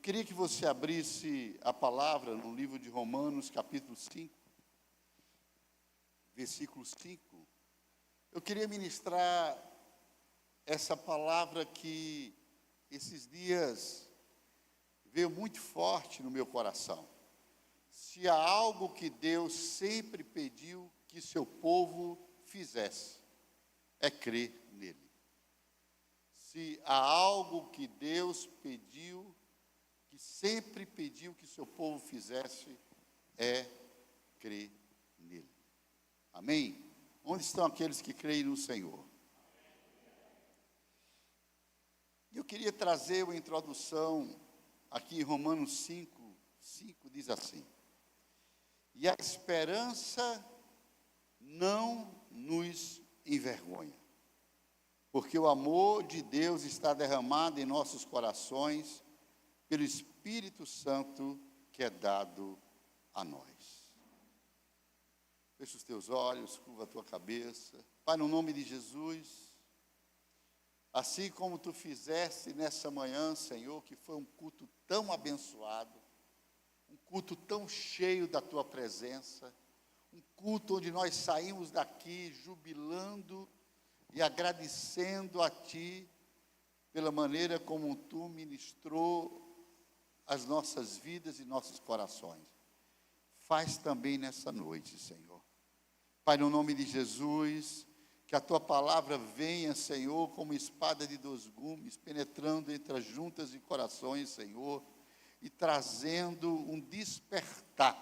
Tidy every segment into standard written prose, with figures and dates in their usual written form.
queria que você abrisse a palavra no livro de Romanos, capítulo 5, versículo 5. Eu queria ministrar essa palavra que esses dias veio muito forte no meu coração. Se há algo que Deus sempre pediu que seu povo fizesse, é crer nele. Se há algo que Deus pediu, que sempre pediu que seu povo fizesse, é crer nele. Amém? Onde estão aqueles que creem no Senhor? Eu queria trazer uma introdução aqui em Romanos 5 diz assim: e a esperança não nos envergonha, porque o amor de Deus está derramado em nossos corações pelo Espírito Santo que é dado a nós. Fecha os teus olhos, curva a tua cabeça. Pai, no nome de Jesus, assim como tu fizeste nessa manhã, Senhor, que foi um culto tão abençoado, um culto tão cheio da tua presença, um culto onde nós saímos daqui jubilando e agradecendo a ti pela maneira como tu ministrou as nossas vidas e nossos corações. Faz também nessa noite, Senhor. Pai, no nome de Jesus, que a tua palavra venha, Senhor, como espada de dois gumes, penetrando entre as juntas e corações, Senhor, e trazendo um despertar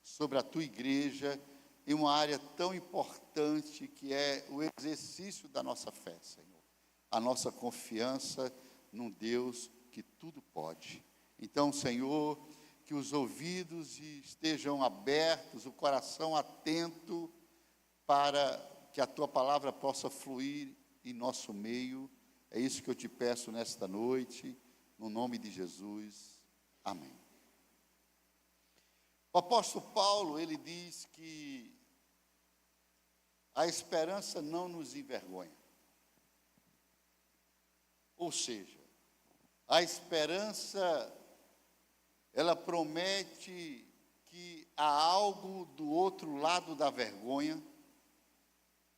sobre a tua igreja em uma área tão importante que é o exercício da nossa fé, Senhor. A nossa confiança num Deus que tudo pode. Então, Senhor, que os ouvidos estejam abertos, o coração atento para que a tua palavra possa fluir em nosso meio. É isso que eu te peço nesta noite, no nome de Jesus. Amém. O apóstolo Paulo, ele diz que a esperança não nos envergonha. Ou seja, a esperança, ela promete que há algo do outro lado da vergonha,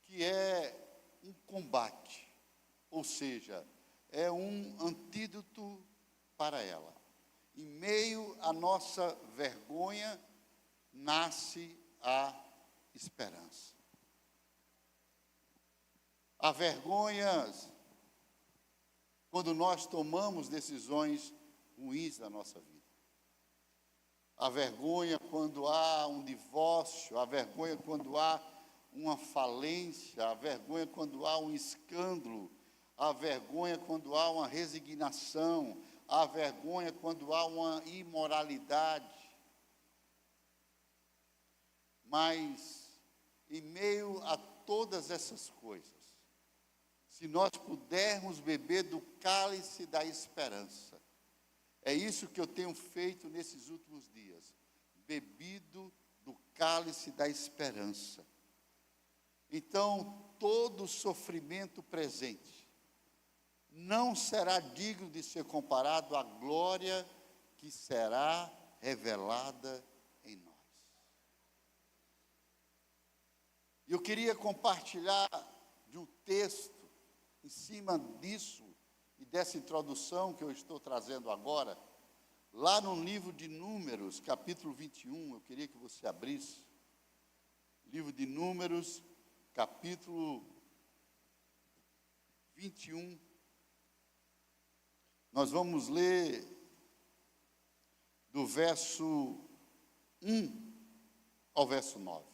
que é um combate, ou seja, é um antídoto para ela. Em meio à nossa vergonha, nasce a esperança. Há vergonhas quando nós tomamos decisões ruins na nossa vida. A vergonha quando há um divórcio, a vergonha quando há uma falência, a vergonha quando há um escândalo, a vergonha quando há uma resignação, a vergonha quando há uma imoralidade. Mas, em meio a todas essas coisas, se nós pudermos beber do cálice da esperança, é isso que eu tenho feito nesses últimos dias, bebido do cálice da esperança. Então, todo sofrimento presente não será digno de ser comparado à glória que será revelada em nós. Eu queria compartilhar de um texto em cima disso e dessa introdução que eu estou trazendo agora, lá no livro de Números, capítulo 21, eu queria que você abrisse, livro de Números, capítulo 21, nós vamos ler do verso 1 ao verso 9.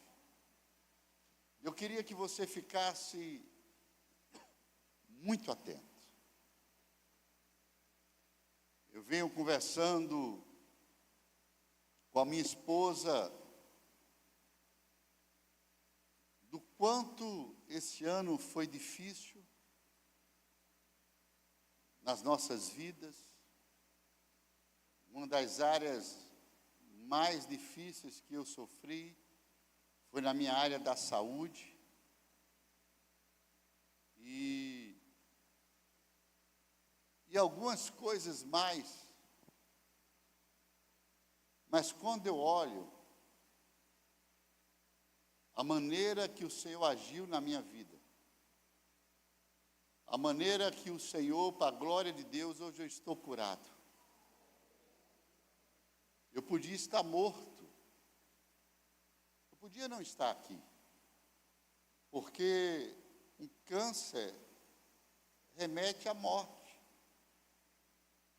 Eu queria que você ficasse muito atento. Eu venho conversando com a minha esposa do quanto esse ano foi difícil nas nossas vidas. Uma das áreas mais difíceis que eu sofri foi na minha área da saúde. E algumas coisas mais Mas quando eu olho a maneira que o Senhor agiu na minha vida, a maneira que o Senhor, para a glória de Deus, hoje eu estou curado. Eu podia estar morto, eu podia não estar aqui, porque um câncer remete à morte.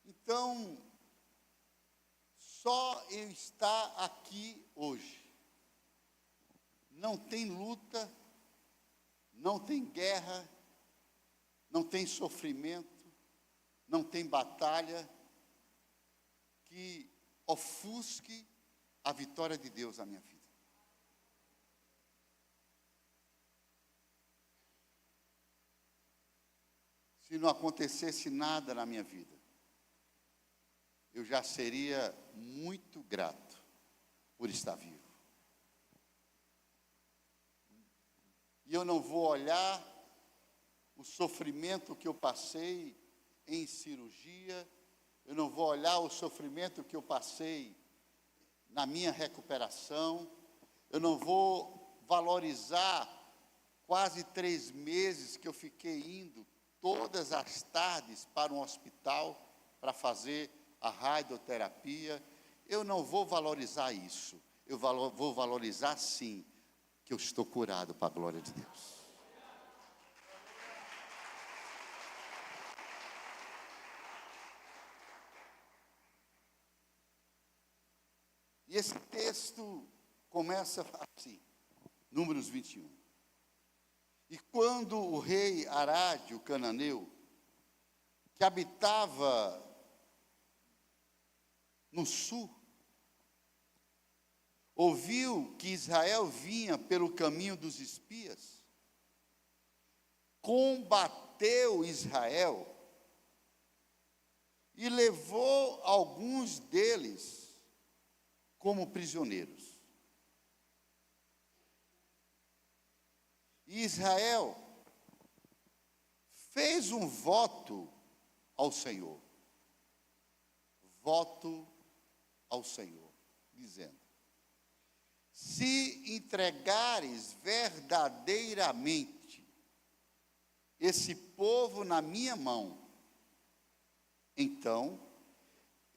Então, só eu estar aqui hoje, não tem luta, não tem guerra, não tem sofrimento, não tem batalha que ofusque a vitória de Deus na minha vida. Se não acontecesse nada na minha vida, eu já seria muito grato por estar vivo. E eu não vou olhar o sofrimento que eu passei em cirurgia, eu não vou olhar o sofrimento que eu passei na minha recuperação, eu não vou valorizar quase 3 meses que eu fiquei indo todas as tardes para um hospital para fazer a radioterapia. Eu não vou valorizar isso, eu vou valorizar sim, que eu estou curado para a glória de Deus. E esse texto começa assim, Números 21. E quando o rei Arade, o cananeu, que habitava no sul, ouviu que Israel vinha pelo caminho dos espias, combateu Israel e levou alguns deles como prisioneiros. E Israel fez um voto ao Senhor. Voto ao Senhor, dizendo: se entregares verdadeiramente esse povo na minha mão, então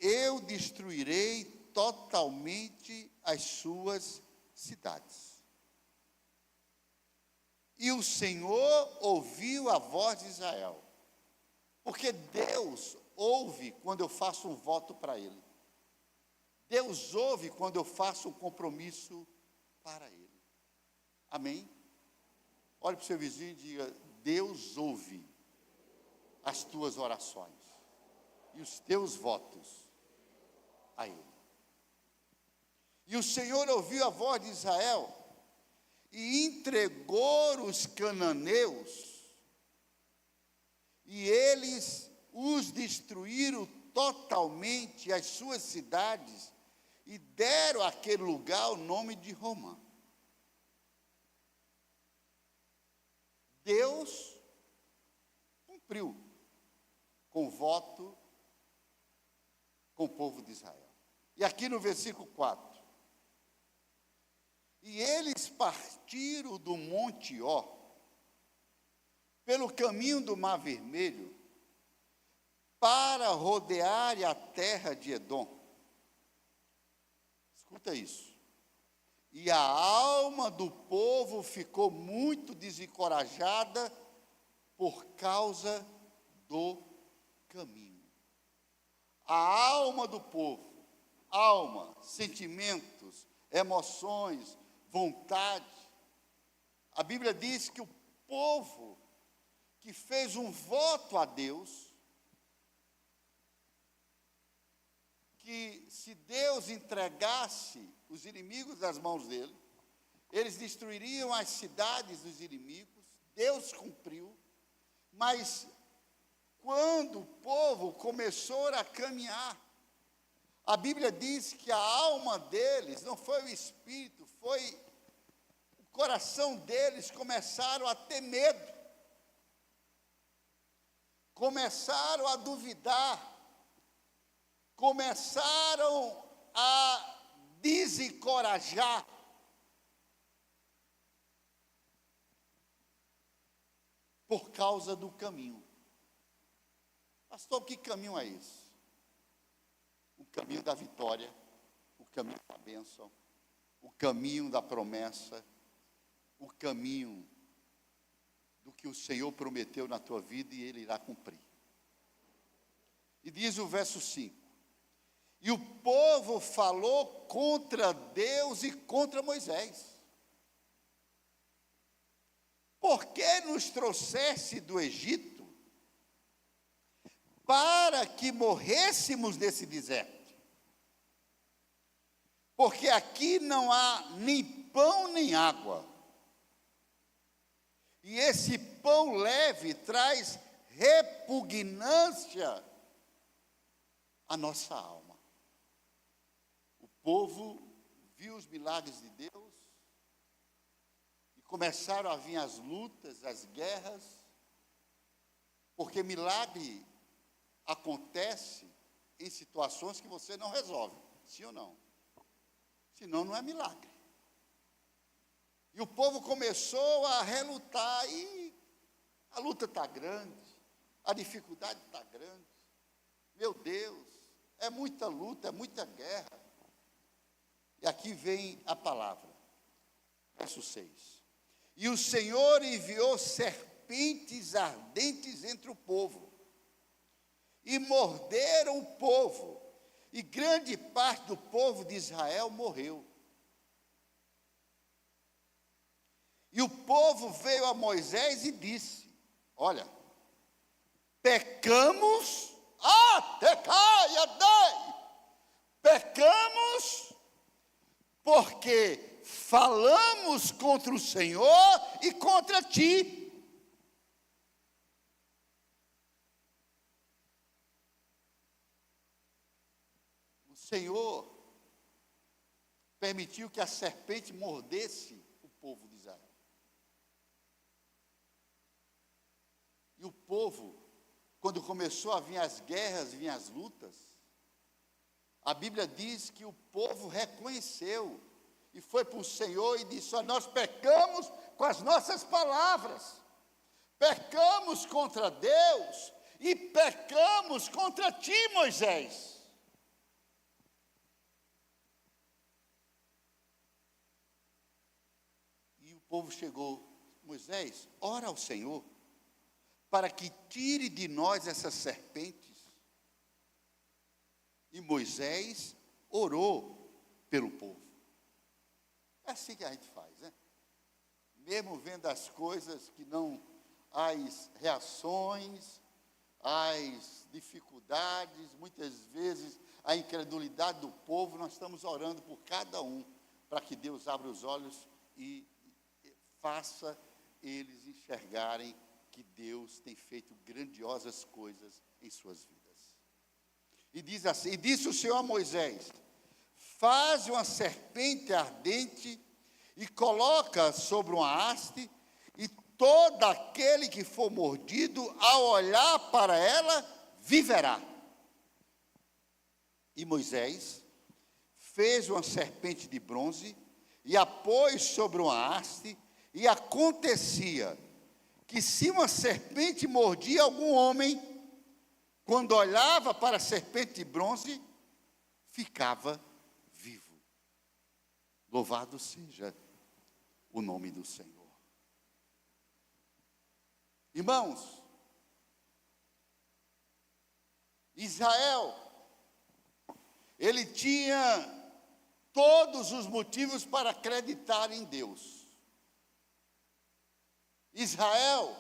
eu destruirei totalmente as suas cidades. E o Senhor ouviu a voz de Israel, porque Deus ouve quando eu faço um voto para Ele. Deus ouve quando eu faço um compromisso para Ele. Amém? Olhe para o seu vizinho e diga: Deus ouve as tuas orações e os teus votos a Ele. E o Senhor ouviu a voz de Israel e entregou os cananeus, e eles os destruíram totalmente, as suas cidades, e deram àquele lugar o nome de Romã. Deus cumpriu com o voto com o povo de Israel. E aqui no versículo 4. E eles partiram do Monte Ó, pelo caminho do Mar Vermelho, para rodear a terra de Edom. Escuta isso. E a alma do povo ficou muito desencorajada por causa do caminho. A alma do povo, alma, sentimentos, emoções, vontade. A Bíblia diz que o povo que fez um voto a Deus, que se Deus entregasse os inimigos das mãos dele, eles destruiriam as cidades dos inimigos. Deus cumpriu, mas quando o povo começou a caminhar, a Bíblia diz que a alma deles, não foi o espírito, foi o coração deles, começaram a ter medo, começaram a duvidar, começaram a desencorajar. Por causa do caminho. Pastor, que caminho é esse? O caminho da vitória, o caminho da bênção, o caminho da promessa, o caminho do que o Senhor prometeu na tua vida e Ele irá cumprir. E diz o verso 5: e o povo falou contra Deus e contra Moisés. Por que nos trouxeste do Egito para que morrêssemos nesse deserto? Porque aqui não há nem pão nem água. E esse pão leve traz repugnância à nossa alma. O povo viu os milagres de Deus, e começaram a vir as lutas, as guerras, porque milagre acontece em situações que você não resolve, sim ou não? Senão não é milagre. E o povo começou a relutar, e a luta está grande, a dificuldade está grande. Meu Deus, é muita luta, é muita guerra. E aqui vem a palavra, verso 6. E o Senhor enviou serpentes ardentes entre o povo, e morderam o povo, e grande parte do povo de Israel morreu. E o povo veio a Moisés e disse: olha, pecamos, pecamos, porque falamos contra o Senhor e contra ti. O Senhor permitiu que a serpente mordesse o povo de Israel. E o povo, quando começou a vir as guerras, vinham as lutas, a Bíblia diz que o povo reconheceu e foi para o Senhor e disse: ó, nós pecamos com as nossas palavras, pecamos contra Deus e pecamos contra ti, Moisés. E o povo chegou: Moisés, ora ao Senhor, para que tire de nós essas serpentes. E Moisés orou pelo povo. É assim que a gente faz, né? Mesmo vendo as coisas que não, as reações, as dificuldades, muitas vezes a incredulidade do povo, nós estamos orando por cada um, para que Deus abra os olhos e faça eles enxergarem que Deus tem feito grandiosas coisas em suas vidas. E diz assim: e disse o Senhor a Moisés: faz uma serpente ardente e coloca sobre uma haste, e todo aquele que for mordido, ao olhar para ela, viverá. E Moisés fez uma serpente de bronze e a pôs sobre uma haste, e acontecia que se uma serpente mordia algum homem, quando olhava para a serpente de bronze, ficava vivo. Louvado seja o nome do Senhor. Irmãos, Israel, ele tinha todos os motivos para acreditar em Deus. Israel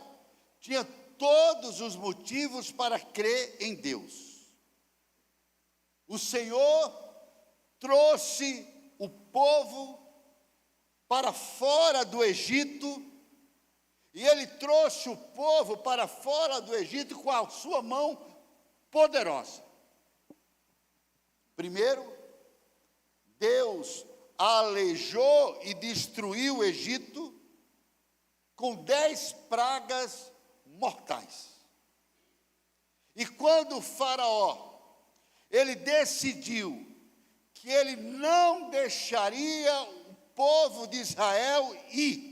tinha todos os motivos para crer em Deus. O Senhor trouxe o povo para fora do Egito, e Ele trouxe o povo para fora do Egito com a sua mão poderosa. Primeiro, Deus aleijou e destruiu o Egito com 10 pragas mortais. E quando o faraó, ele decidiu que ele não deixaria o povo de Israel ir.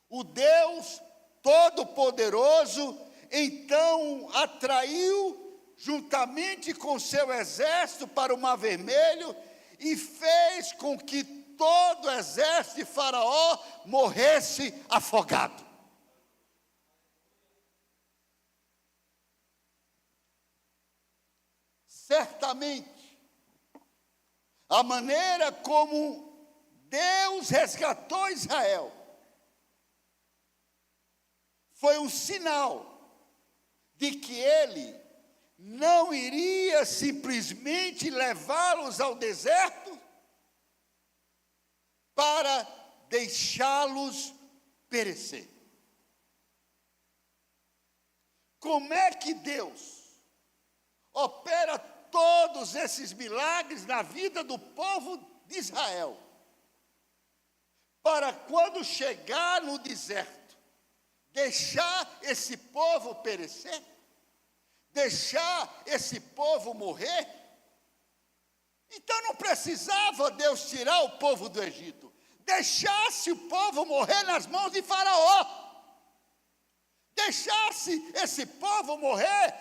O Deus Todo-Poderoso então atraiu juntamente com seu exército para o Mar Vermelho e fez com que todo o exército de Faraó morresse afogado. Certamente, a maneira como Deus resgatou Israel foi um sinal de que Ele não iria simplesmente levá-los ao deserto para deixá-los perecer. Como é que Deus opera todos esses milagres na vida do povo de Israel, para quando chegar no deserto, deixar esse povo perecer? Deixar esse povo morrer? Então não precisava Deus tirar o povo do Egito. Deixasse o povo morrer nas mãos de Faraó. Deixasse esse povo morrer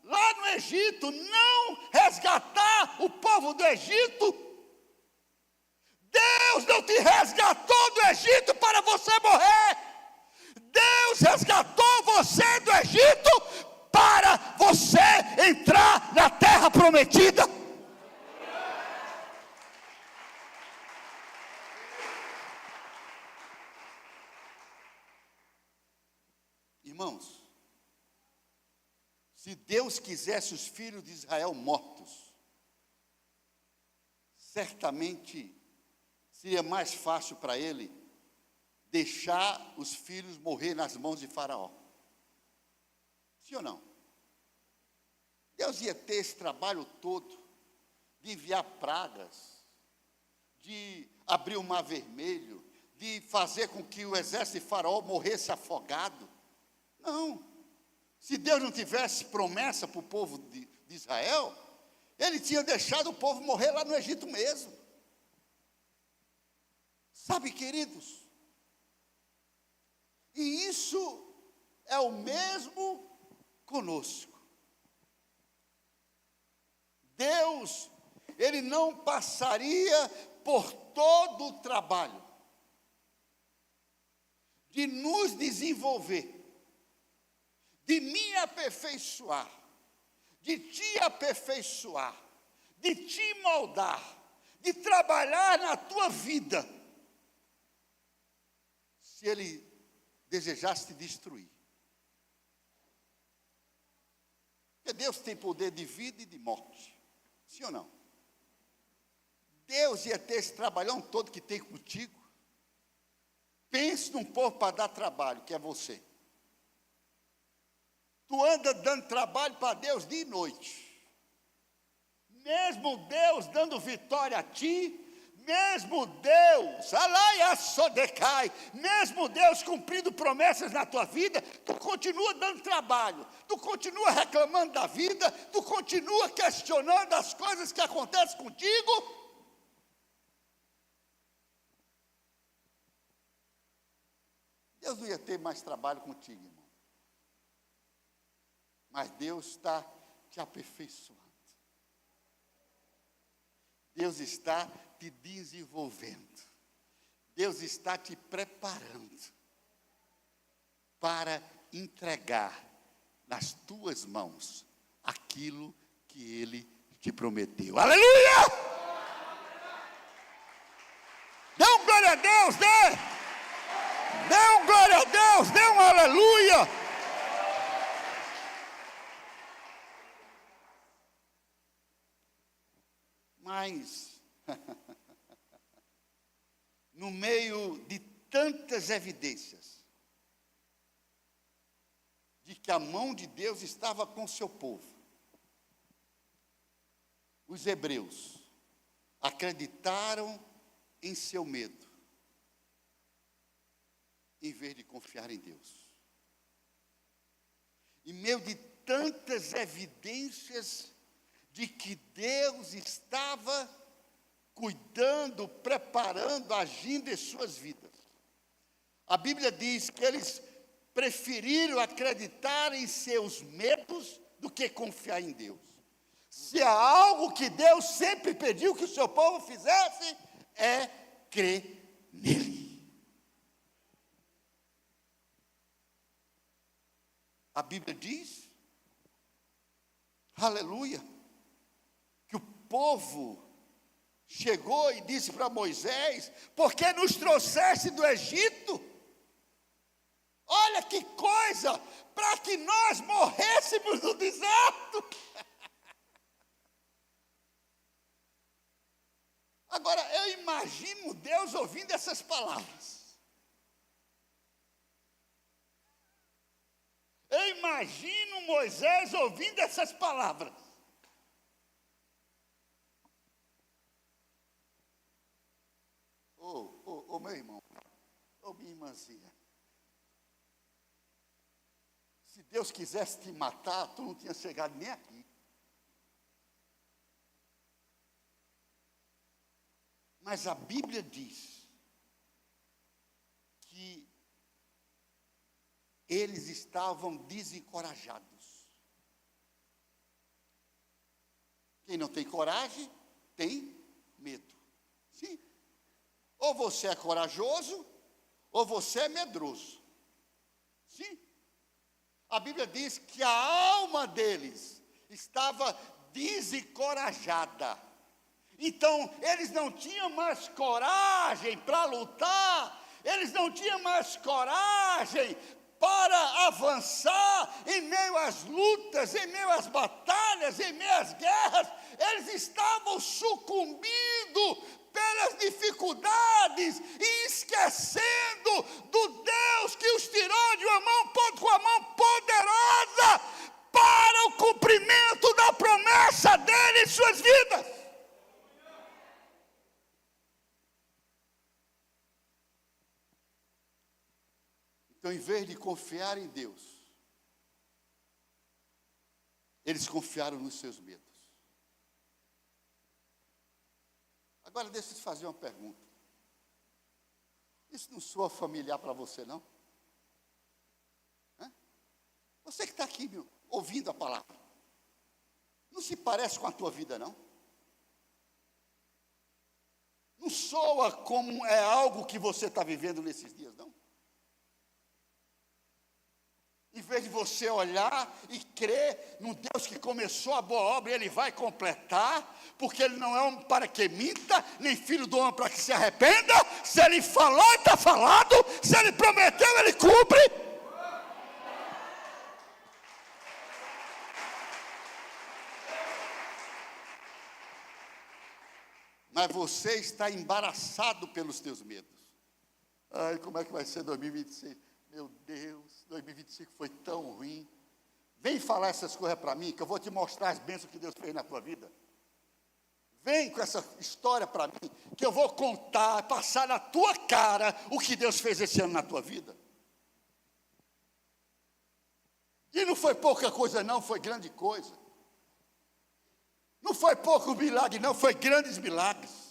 lá no Egito. Não resgatar o povo do Egito. Deus não te resgatou do Egito para você morrer. Deus resgatou você do Egito para você entrar na terra prometida. Irmãos, se Deus quisesse os filhos de Israel mortos, certamente seria mais fácil para ele deixar os filhos morrer nas mãos de Faraó. Sim ou não? Deus ia ter esse trabalho todo de enviar pragas, de abrir o Mar Vermelho, de fazer com que o exército de Faraó morresse afogado. Não. Se Deus não tivesse promessa para o povo de Israel, Ele tinha deixado o povo morrer lá no Egito mesmo. Sabe, queridos? E isso é o mesmo conosco. Deus, Ele não passaria por todo o trabalho de nos desenvolver, de me aperfeiçoar, de te aperfeiçoar, de te moldar, de trabalhar na tua vida, se Ele desejasse te destruir. Porque Deus tem poder de vida e de morte. Sim ou não? Deus ia ter esse trabalhão todo que tem contigo. Pense num povo para dar trabalho, que é você. Tu anda dando trabalho para Deus dia e noite. Mesmo Deus dando vitória a ti, mesmo Deus, mesmo Deus cumprindo promessas na tua vida, tu continua dando trabalho, tu continua reclamando da vida, tu continua questionando as coisas que acontecem contigo. Deus não ia ter mais trabalho contigo, irmão. Mas Deus está te aperfeiçoando. Deus está te desenvolvendo. Deus está te preparando para entregar nas tuas mãos aquilo que Ele te prometeu. Aleluia! Dê um glória a Deus, dê um glória a Deus, dê um aleluia! Mas, no meio de tantas evidências de que a mão de Deus estava com seu povo, os hebreus acreditaram em seu medo, em vez de confiar em Deus. Em meio de tantas evidências de que Deus estava cuidando, preparando, agindo em suas vidas. A Bíblia diz que eles preferiram acreditar em seus medos do que confiar em Deus. Se há algo que Deus sempre pediu que o seu povo fizesse, é crer nele. A Bíblia diz, aleluia, que o povo chegou e disse para Moisés: por que nos trouxeste do Egito? Olha que coisa, para que nós morrêssemos no deserto. Agora, eu imagino Deus ouvindo essas palavras. Eu imagino Moisés ouvindo essas palavras. Ô meu irmão, ô minha irmãzinha, se Deus quisesse te matar, tu não tinha chegado nem aqui. Mas a Bíblia diz que eles estavam desencorajados. Quem não tem coragem, tem medo. Sim. Ou você é corajoso, ou você é medroso. Sim. A Bíblia diz que a alma deles estava desencorajada. Então, eles não tinham mais coragem para lutar, eles não tinham mais coragem para avançar em meio às lutas, em meio às batalhas, em meio às guerras. Eles estavam sucumbindo pelas dificuldades e esquecendo do Deus que os tirou de uma mão com a mão poderosa para o cumprimento da promessa dele em suas vidas. Então, em vez de confiar em Deus, eles confiaram nos seus medos. Agora, deixa eu te fazer uma pergunta. Isso não soa familiar para você, não? Você que está aqui ouvindo a palavra, não se parece com a tua vida, não? Não soa como é algo que você está vivendo nesses dias, não? Em vez de você olhar e crer no Deus que começou a boa obra, Ele vai completar, porque Ele não é homem para que minta, nem filho do homem para que se arrependa. Se Ele falou, está falado. Se Ele prometeu, Ele cumpre. Mas você está embaraçado pelos teus medos. Ai, como é que vai ser 2026? Meu Deus, 2025 foi tão ruim. Vem falar essas coisas para mim, que eu vou te mostrar as bênçãos que Deus fez na tua vida. Vem com essa história para mim, que eu vou contar, passar na tua cara o que Deus fez esse ano na tua vida. E não foi pouca coisa não, foi grande coisa. Não foi pouco milagre não, foi grandes milagres.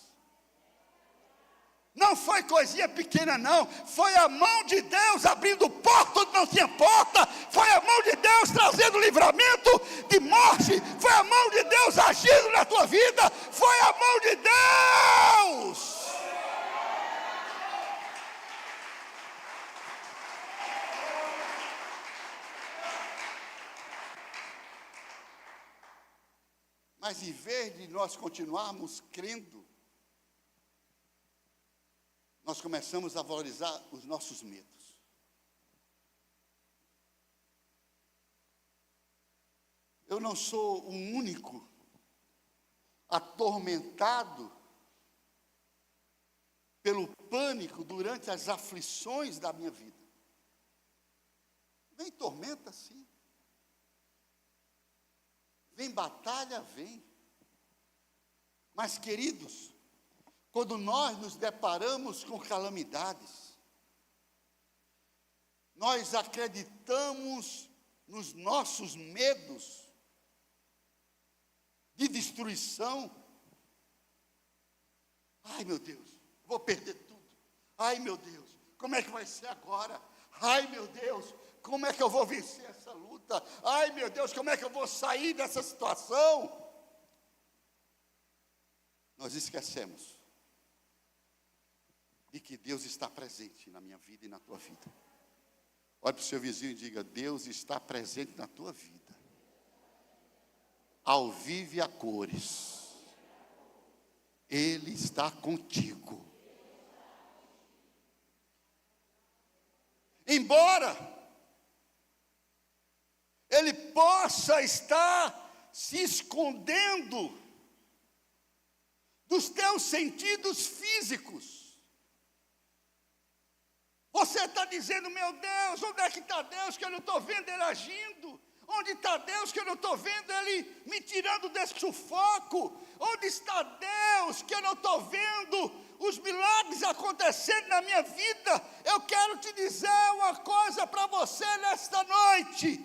Não foi coisinha pequena não, foi a mão de Deus abrindo porta onde não tinha porta, foi a mão de Deus trazendo livramento de morte, foi a mão de Deus agindo na tua vida, foi a mão de Deus. Mas em vez de nós continuarmos crendo, nós começamos a valorizar os nossos medos. Eu não sou o único atormentado pelo pânico durante as aflições da minha vida. Vem tormenta, sim. Vem batalha, vem. Mas, queridos, quando nós nos deparamos com calamidades, nós acreditamos nos nossos medos de destruição. Ai, meu Deus, vou perder tudo. Ai, meu Deus, como é que vai ser agora? Ai, meu Deus, como é que eu vou vencer essa luta? Ai, meu Deus, como é que eu vou sair dessa situação? Nós esquecemos de que Deus está presente na minha vida e na tua vida. Olhe para o seu vizinho e diga: Deus está presente na tua vida, ao vivo e a cores. Ele está contigo. Embora ele possa estar se escondendo dos teus sentidos físicos. Você está dizendo: meu Deus, onde é que está Deus que eu não estou vendo Ele agindo? Onde está Deus que eu não estou vendo Ele me tirando desse sufoco? Onde está Deus que eu não estou vendo os milagres acontecendo na minha vida? Eu quero te dizer uma coisa para você nesta noite.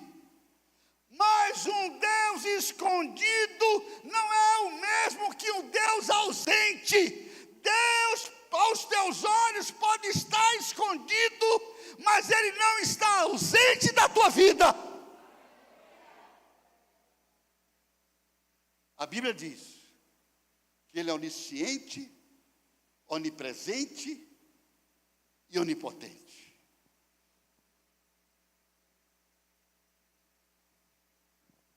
Mas um Deus escondido não é o mesmo que um Deus ausente. Deus, aos teus olhos, pode estar escondido, mas Ele não está ausente da tua vida. A Bíblia diz que Ele é onisciente, onipresente e onipotente.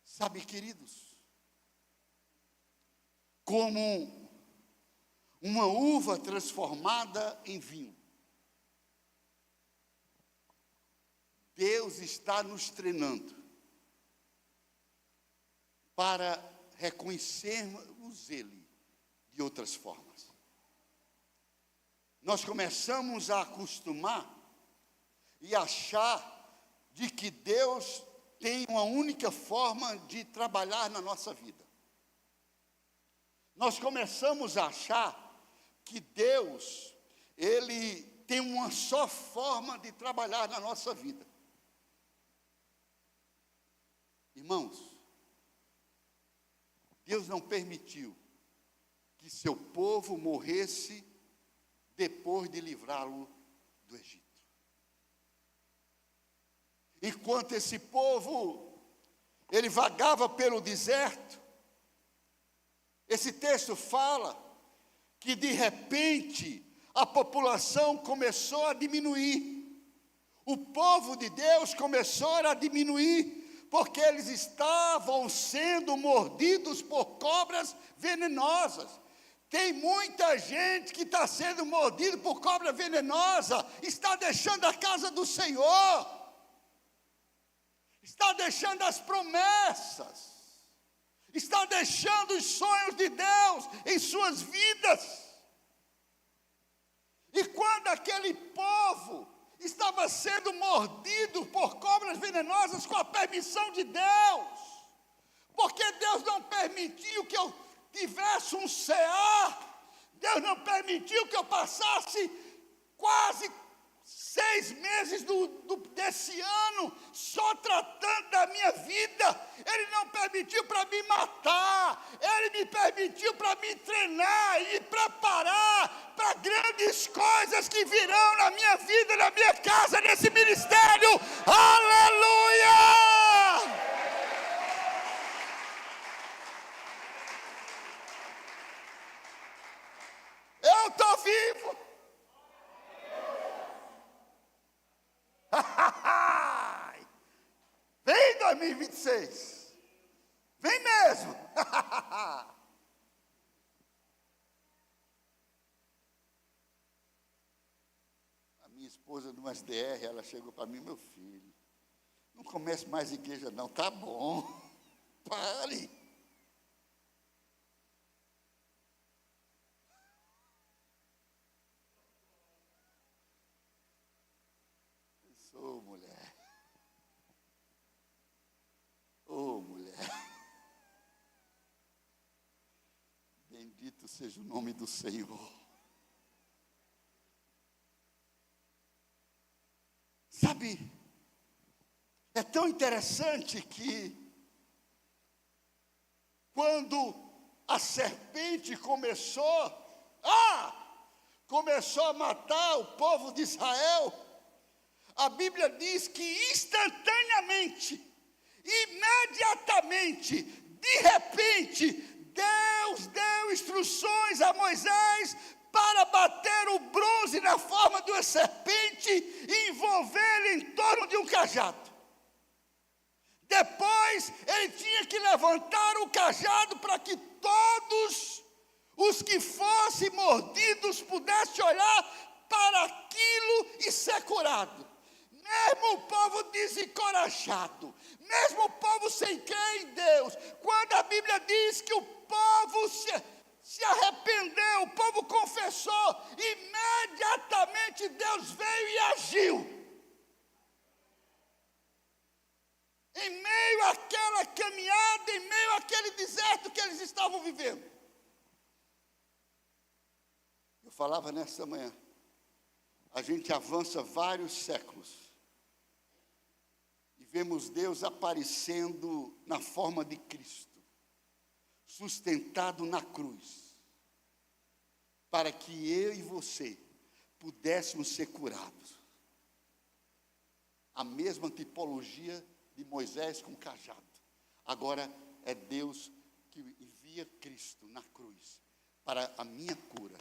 Sabe, queridos, como uma uva transformada em vinho, Deus está nos treinando para reconhecermos Ele de outras formas. Nós começamos a acostumar e achar de que Deus tem uma única forma de trabalhar na nossa vida. Nós começamos a achar que Deus, Ele tem uma só forma de trabalhar na nossa vida. Irmãos, Deus não permitiu que seu povo morresse depois de livrá-lo do Egito. Enquanto esse povo, ele vagava pelo deserto, esse texto fala que de repente a população começou a diminuir. O povo de Deus começou a diminuir, porque eles estavam sendo mordidos por cobras venenosas. Tem muita gente que está sendo mordida por cobra venenosa, está deixando a casa do Senhor, está deixando as promessas, está deixando os sonhos de Deus em suas vidas. E quando aquele povo estava sendo mordido por cobras venenosas com a permissão de Deus, porque Deus não permitiu que eu tivesse um cear, Deus não permitiu que eu passasse quase 6 meses desse ano só tratando da minha vida. Ele não permitiu para me matar, Ele me permitiu para me treinar e me preparar para grandes coisas que virão na minha vida, na minha casa, nesse ministério. Aleluia! Eu estou vivo. Vem 2026. Vem mesmo. A minha esposa no SDR, ela chegou para mim: meu filho, não comece mais igreja não, tá bom. Pare. Oh, mulher. Oh, mulher. Bendito seja o nome do Senhor. Sabe, é tão interessante que quando a serpente começou a matar o povo de Israel, a Bíblia diz que instantaneamente, imediatamente, de repente, Deus deu instruções a Moisés para bater o bronze na forma de uma serpente e envolvê-lo em torno de um cajado. Depois, ele tinha que levantar o cajado para que todos os que fossem mordidos pudessem olhar para aquilo e ser curado. Mesmo o povo desencorajado, mesmo o povo sem crer em Deus, quando a Bíblia diz que o povo se arrependeu, o povo confessou, imediatamente Deus veio e agiu. Em meio àquela caminhada, em meio àquele deserto que eles estavam vivendo. Eu falava nessa manhã, a gente avança vários séculos e vemos Deus aparecendo na forma de Cristo, sustentado na cruz, para que eu e você pudéssemos ser curados. A mesma tipologia de Moisés com cajado. Agora é Deus que envia Cristo na cruz para a minha cura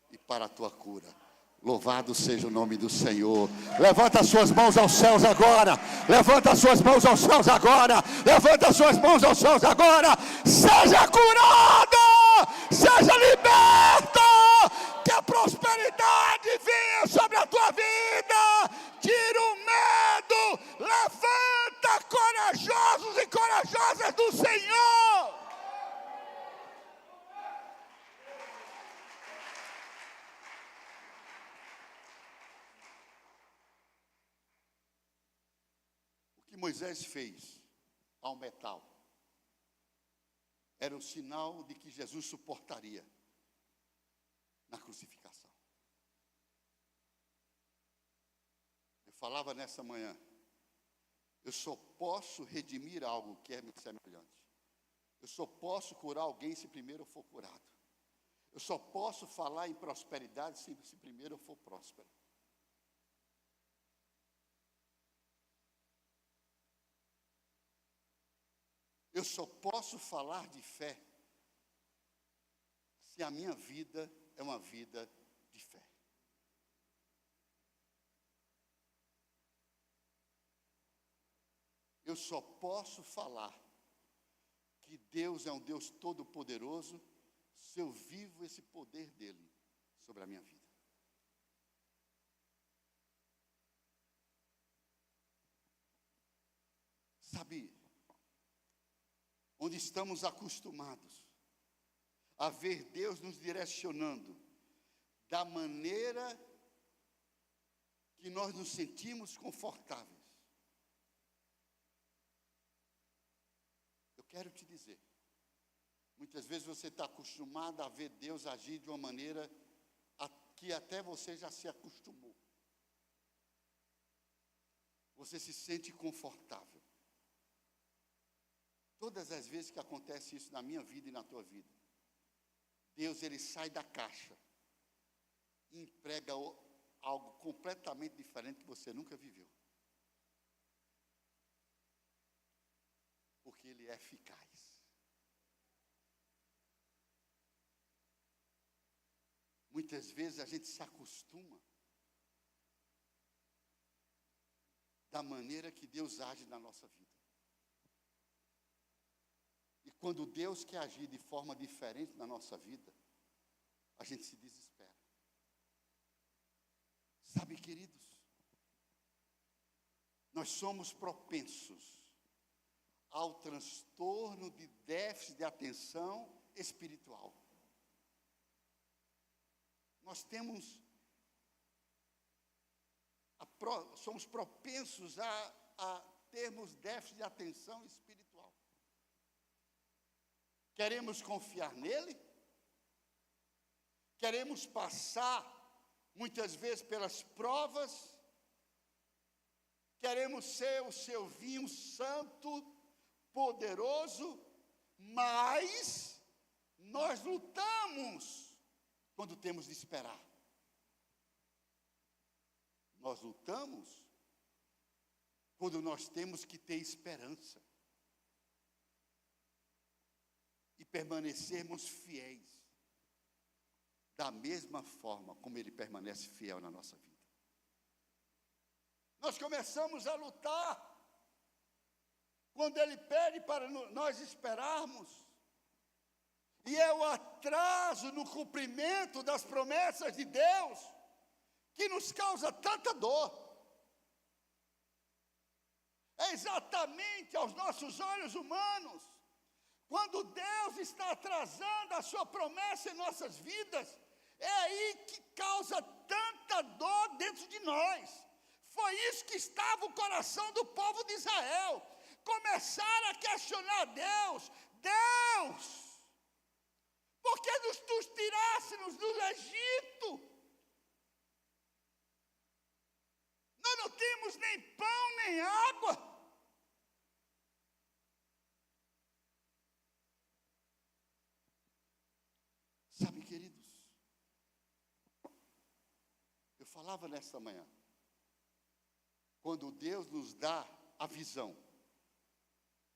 e para a tua cura. Louvado seja o nome do Senhor. Levanta as suas mãos aos céus agora. Levanta as suas mãos aos céus agora. Levanta as suas mãos aos céus agora. Seja curado. Seja liberto. Que a prosperidade venha sobre a tua vida. Tira o medo. Levanta corajosos e corajosas do Senhor. Moisés fez ao metal era o sinal de que Jesus suportaria na crucificação. Eu falava nessa manhã, eu só posso redimir algo que é semelhante. Eu só posso curar alguém se primeiro eu for curado. Eu só posso falar em prosperidade se primeiro eu for próspero. Eu só posso falar de fé se a minha vida é uma vida de fé. Eu só posso falar que Deus é um Deus todo-poderoso se eu vivo esse poder dele sobre a minha vida. Sabe, onde estamos acostumados a ver Deus nos direcionando da maneira que nós nos sentimos confortáveis. Eu quero te dizer, muitas vezes você está acostumado a ver Deus agir de uma maneira que até você já se acostumou. Você se sente confortável. Todas as vezes que acontece isso na minha vida e na tua vida, Deus, ele sai da caixa e emprega algo completamente diferente que você nunca viveu. Porque ele é eficaz. Muitas vezes a gente se acostuma da maneira que Deus age na nossa vida. E quando Deus quer agir de forma diferente na nossa vida, a gente se desespera. Sabe, queridos, nós somos propensos ao transtorno de déficit de atenção espiritual. Nós somos propensos a termos déficit de atenção espiritual. Queremos confiar nele, queremos passar, muitas vezes, pelas provas, queremos ser o seu vinho santo, poderoso, mas Nós lutamos quando temos de esperar. Nós lutamos quando nós temos que ter esperança e permanecermos fiéis, da mesma forma como Ele permanece fiel na nossa vida. Nós começamos a lutar quando Ele pede para nós esperarmos, e é o atraso no cumprimento das promessas de Deus que nos causa tanta dor. É exatamente aos nossos olhos humanos, quando Deus está atrasando a sua promessa em nossas vidas, é aí que causa tanta dor dentro de nós. Foi isso que estava o coração do povo de Israel. Começaram a questionar Deus: Deus, por que nos tirássemos do Egito? Nós não temos nem pão, nem água. Sabe, queridos, eu falava nesta manhã, quando Deus nos dá a visão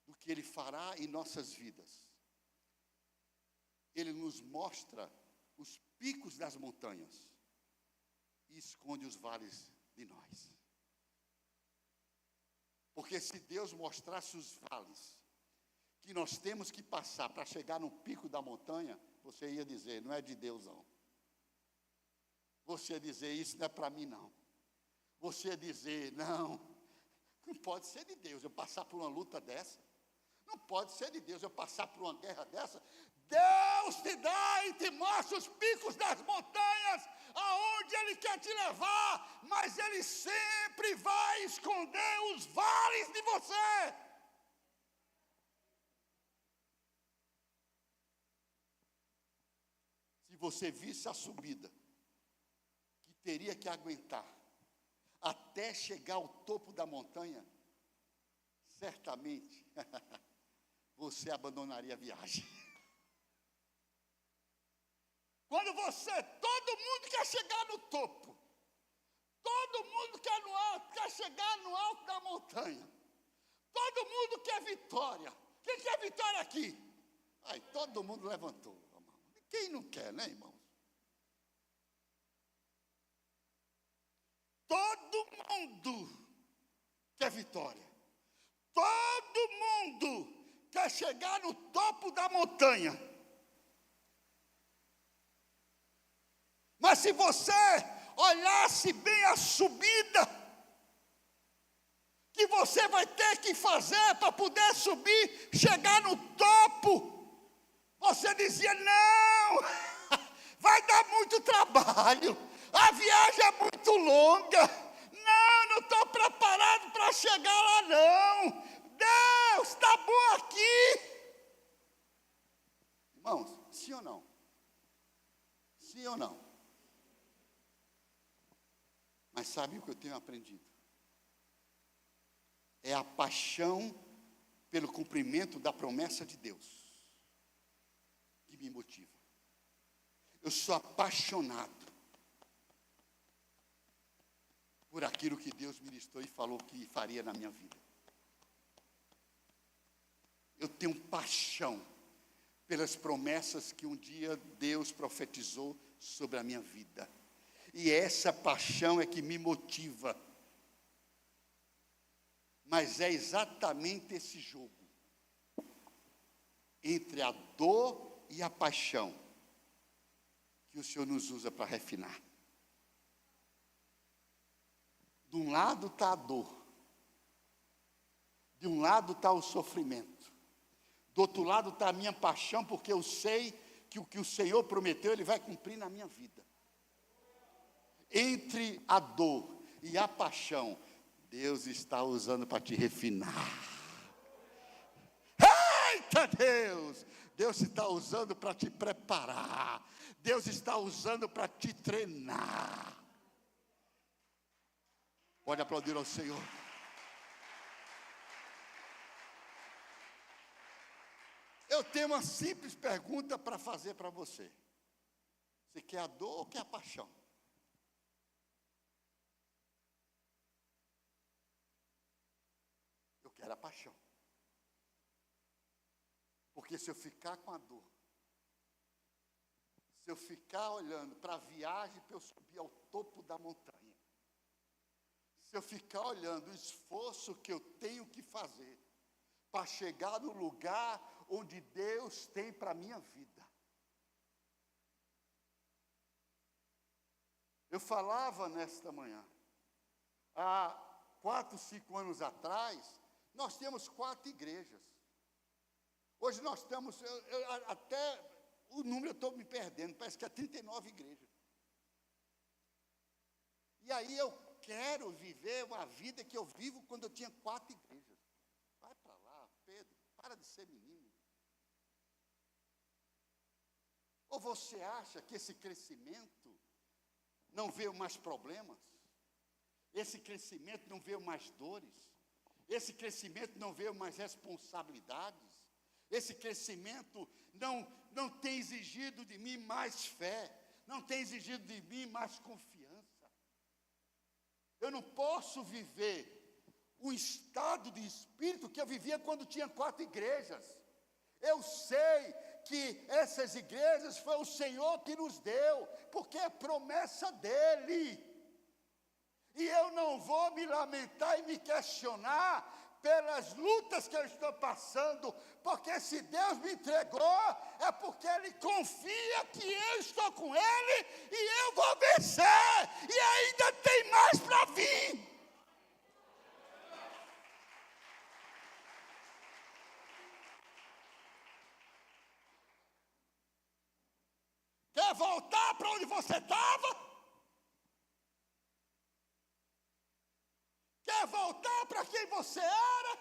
do que Ele fará em nossas vidas, Ele nos mostra os picos das montanhas e esconde os vales de nós. Porque se Deus mostrasse os vales que nós temos que passar para chegar no pico da montanha, você ia dizer: não é de Deus não. Você ia dizer: isso não é para mim não. Você ia dizer: não pode ser de Deus eu passar por uma luta dessa. Não pode ser de Deus eu passar por uma guerra dessa. Deus te dá e te mostra os picos das montanhas, aonde Ele quer te levar, mas Ele sempre vai esconder os vales de você. Se você visse a subida que teria que aguentar até chegar ao topo da montanha, certamente você abandonaria a viagem. Quando todo mundo quer chegar no topo, todo mundo quer chegar no alto da montanha, todo mundo quer vitória. Quem quer vitória aqui? Aí todo mundo levantou a mão. Quem não quer, né, irmãos? Todo mundo quer vitória. Todo mundo quer chegar no topo da montanha. Mas se você olhasse bem a subida que você vai ter que fazer para poder subir, chegar no topo, você dizia: não, vai dar muito trabalho, a viagem é muito longa, não estou preparado para chegar lá não, Deus, está bom aqui. Irmãos, sim ou não? Sim ou não? Mas sabe o que eu tenho aprendido? É a paixão pelo cumprimento da promessa de Deus que me motiva. Eu sou apaixonado por aquilo que Deus ministrou e falou que faria na minha vida. Eu tenho paixão pelas promessas que um dia Deus profetizou sobre a minha vida. E essa paixão é que me motiva. Mas é exatamente esse jogo entre a dor e a paixão que o Senhor nos usa para refinar. De um lado está a dor, de um lado está o sofrimento, do outro lado está a minha paixão, porque eu sei que o que o Senhor prometeu Ele vai cumprir na minha vida. Entre a dor e a paixão, Deus está usando para te refinar. Eita Deus! Deus está usando para te preparar. Deus está usando para te treinar. Pode aplaudir ao Senhor. Eu tenho uma simples pergunta para fazer para você. Você quer a dor ou quer a paixão? Eu quero a paixão. Porque se eu ficar com a dor, se eu ficar olhando para a viagem para eu subir ao topo da montanha, se eu ficar olhando o esforço que eu tenho que fazer para chegar no lugar onde Deus tem para a minha vida. Eu falava nesta manhã, há 4, 5 anos atrás, nós temos 4 igrejas. Hoje nós estamos, até o número eu estou me perdendo, parece que é 39 igrejas. E aí eu quero viver uma vida que eu vivo quando eu tinha 4 igrejas. Vai para lá, Pedro, para de ser menino. Ou você acha que esse crescimento não veio mais problemas? Esse crescimento não veio mais dores? Esse crescimento não veio mais responsabilidades? Esse crescimento não tem exigido de mim mais fé, não tem exigido de mim mais confiança. Eu não posso viver um estado de espírito que eu vivia quando tinha 4 igrejas. Eu sei que essas igrejas foi o Senhor que nos deu, porque é promessa dEle. E eu não vou me lamentar e me questionar pelas lutas que eu estou passando, porque se Deus me entregou, é porque Ele confia que eu estou com Ele e eu vou vencer, e ainda tem mais para vir. Quer voltar para onde você estava? Quer voltar para quem você era?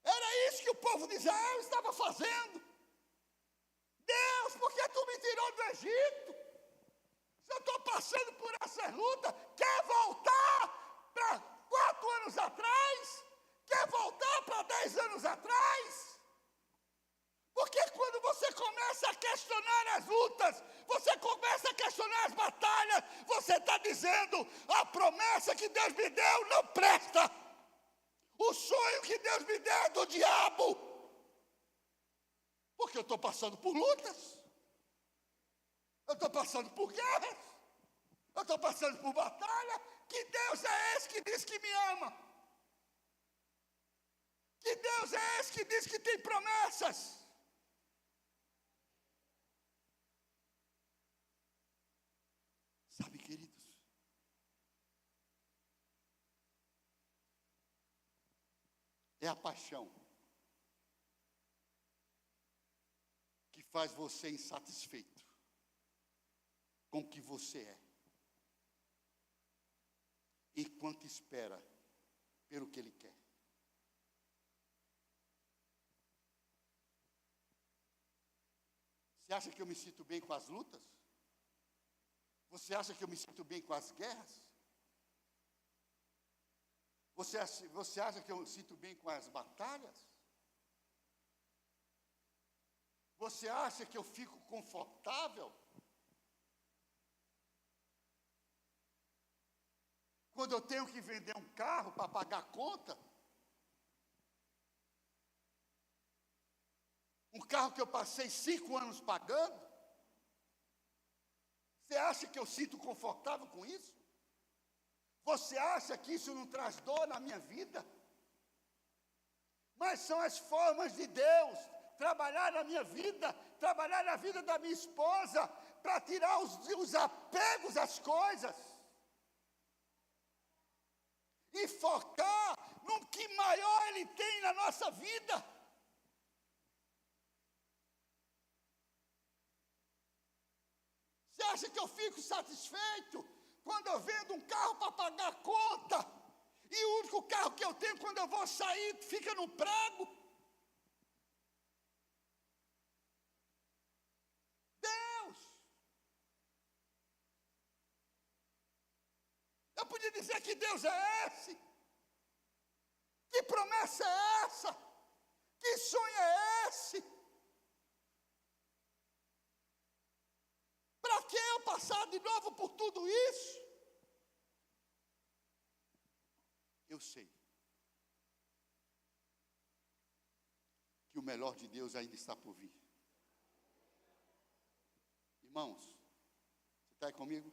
Era isso que o povo de Israel estava fazendo. Deus, por que tu me tirou do Egito? Se eu estou passando por essas lutas, quer voltar para 4 anos atrás? Quer voltar para 10 anos atrás? Porque quando você começa a questionar as lutas, você começa a questionar as batalhas, você está dizendo, a promessa que Deus me deu não presta. O sonho que Deus me deu é do diabo. Porque eu estou passando por lutas. Eu estou passando por guerras. Eu estou passando por batalha. Que Deus é esse que diz que me ama? Que Deus é esse que diz que tem promessas? Sabe, queridos, é a paixão que faz você insatisfeito com o que você é, enquanto espera pelo que Ele quer. Você acha que eu me sinto bem com as lutas? Você acha que eu me sinto bem com as guerras? Você acha que eu me sinto bem com as batalhas? Você acha que eu fico confortável quando eu tenho que vender um carro para pagar a conta? Um carro que eu passei 5 anos pagando? Você acha que eu sinto confortável com isso? Você acha que isso não traz dor na minha vida? Mas são as formas de Deus trabalhar na minha vida, trabalhar na vida da minha esposa, para tirar os apegos às coisas e focar no que maior Ele tem na nossa vida. Você acha que eu fico satisfeito quando eu vendo um carro para pagar a conta e o único carro que eu tenho quando eu vou sair fica no prego? Deus! Eu podia dizer que Deus é esse, que promessa é essa? Que sonho é esse? Para que eu passar de novo por tudo isso? Eu sei que o melhor de Deus ainda está por vir. Irmãos, você está aí comigo?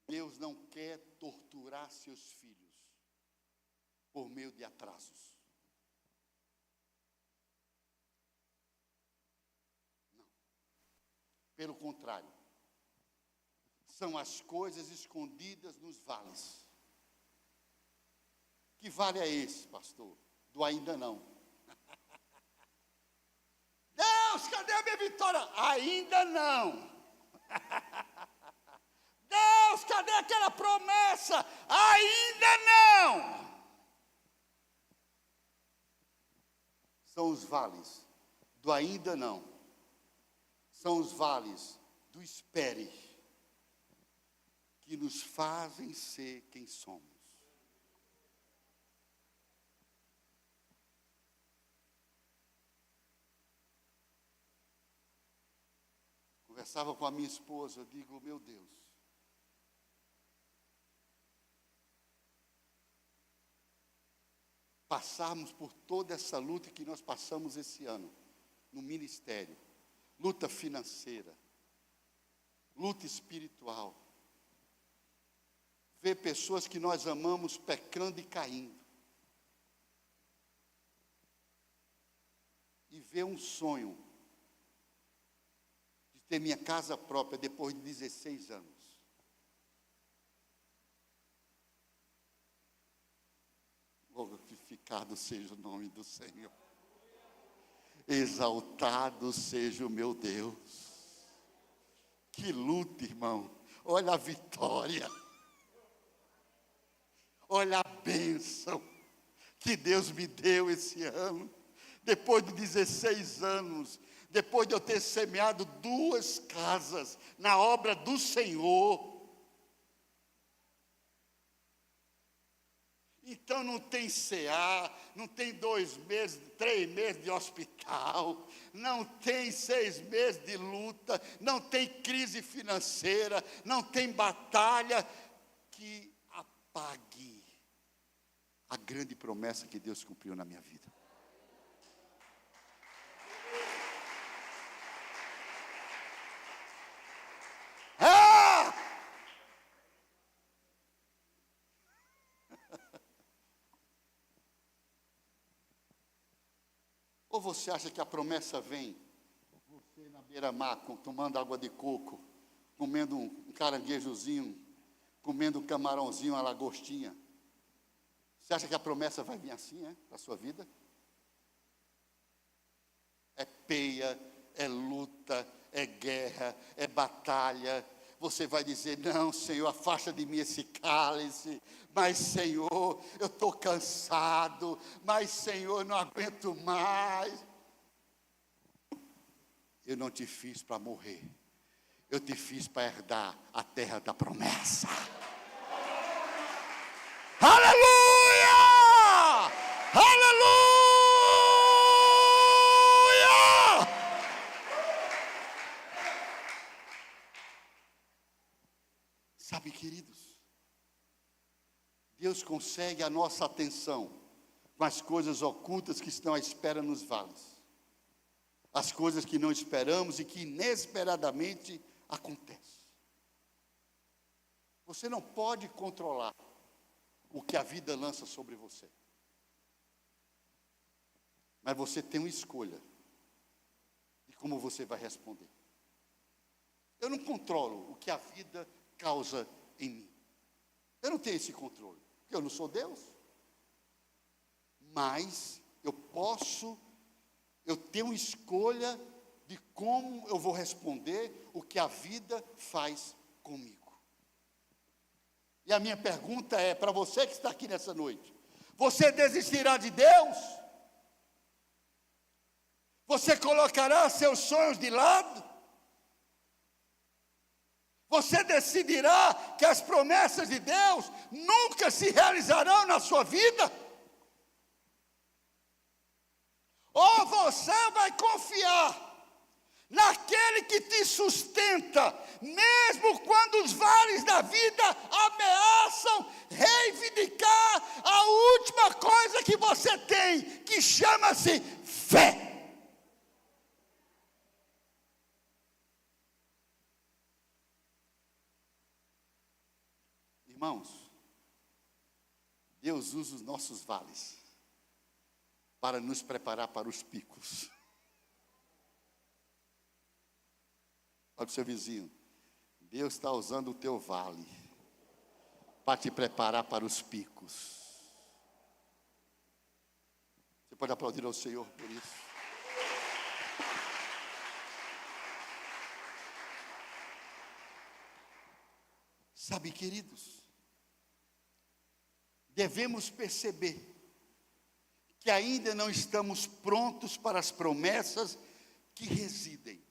Deus não quer torturar seus filhos por meio de atrasos. Não. Pelo contrário, são as coisas escondidas nos vales. Que vale é esse, pastor? Do ainda não. Deus, cadê a minha vitória? Ainda não. Deus, cadê aquela promessa? Ainda não. São os vales do ainda não. São os vales do espere que nos fazem ser quem somos. Conversava com a minha esposa, eu digo, meu Deus, passarmos por toda essa luta que nós passamos esse ano, no ministério, luta financeira, luta espiritual, ver pessoas que nós amamos pecando e caindo, e ver um sonho de ter minha casa própria depois de 16 anos. Glorificado seja o nome do Senhor. Exaltado seja o meu Deus. Que luta, irmão. Olha a vitória. Olha a bênção que Deus me deu esse ano. Depois de 16 anos, depois de eu ter semeado 2 casas na obra do Senhor. Então não tem CA, não tem 2 meses, 3 meses de hospital, não tem 6 meses de luta, não tem crise financeira, não tem batalha que apague a grande promessa que Deus cumpriu na minha vida. Ou você acha que a promessa vem, você na beira-mar, tomando água de coco, comendo um caranguejozinho, comendo um camarãozinho, uma lagostinha. Você acha que a promessa vai vir assim, para a sua vida? É peia, é luta, é guerra, é batalha. Você vai dizer, não, Senhor, afasta de mim esse cálice. Mas, Senhor, eu estou cansado. Mas, Senhor, eu não aguento mais. Eu não te fiz para morrer. Eu te fiz para herdar a terra da promessa. Aleluia! Aleluia! Sabe, queridos, Deus consegue a nossa atenção com as coisas ocultas que estão à espera nos vales. As coisas que não esperamos e que inesperadamente acontecem. Você não pode controlar o que a vida lança sobre você. Mas você tem uma escolha de como você vai responder. Eu não controlo o que a vida causa em mim. Eu não tenho esse controle, porque eu não sou Deus. Mas eu tenho escolha de como eu vou responder o que a vida faz comigo. E a minha pergunta é, para você que está aqui nessa noite, você desistirá de Deus? Você colocará seus sonhos de lado? Você decidirá que as promessas de Deus nunca se realizarão na sua vida? Ou você vai confiar naquele que te sustenta, mesmo quando os vales da vida ameaçam reivindicar a última coisa que você tem, que chama-se fé. Irmãos, Deus usa os nossos vales para nos preparar para os picos. Olha para o seu vizinho, Deus está usando o teu vale para te preparar para os picos. Você pode aplaudir ao Senhor por isso. Sabe, queridos, devemos perceber que ainda não estamos prontos para as promessas que residem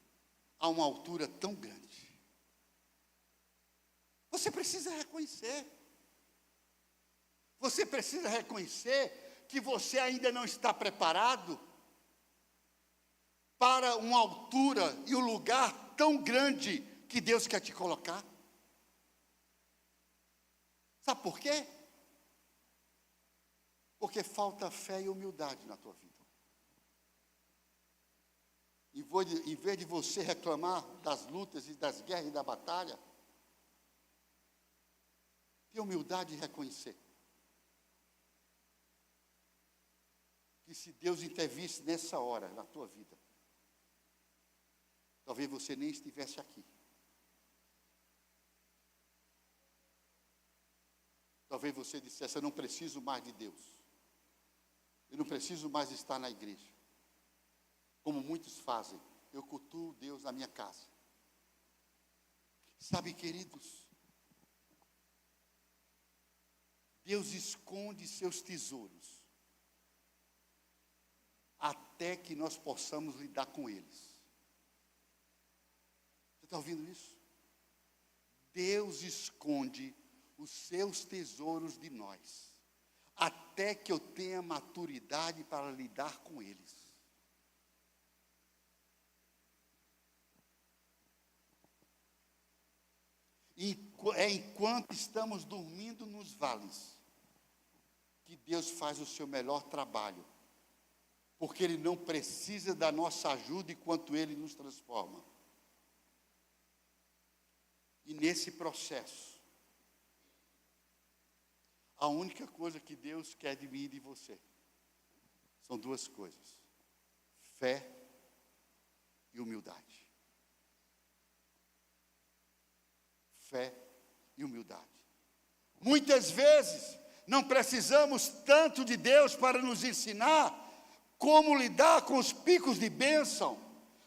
a uma altura tão grande. Você precisa reconhecer. Você precisa reconhecer que você ainda não está preparado para uma altura e um lugar tão grande que Deus quer te colocar. Sabe por quê? Porque falta fé e humildade na tua vida. Em vez de você reclamar das lutas e das guerras e da batalha, tenha humildade de reconhecer que se Deus intervisse nessa hora na tua vida, talvez você nem estivesse aqui. Talvez você dissesse: eu não preciso mais de Deus. Eu não preciso mais estar na igreja. Como muitos fazem, eu cultuo Deus na minha casa. Sabe, queridos, Deus esconde seus tesouros até que nós possamos lidar com eles. Você está ouvindo isso? Deus esconde os seus tesouros de nós até que eu tenha maturidade para lidar com eles. E é enquanto estamos dormindo nos vales que Deus faz o seu melhor trabalho, porque Ele não precisa da nossa ajuda enquanto Ele nos transforma. E nesse processo, a única coisa que Deus quer de mim e de você são duas coisas: fé e humildade. Fé e humildade. Muitas vezes não precisamos tanto de Deus para nos ensinar como lidar com os picos de bênção,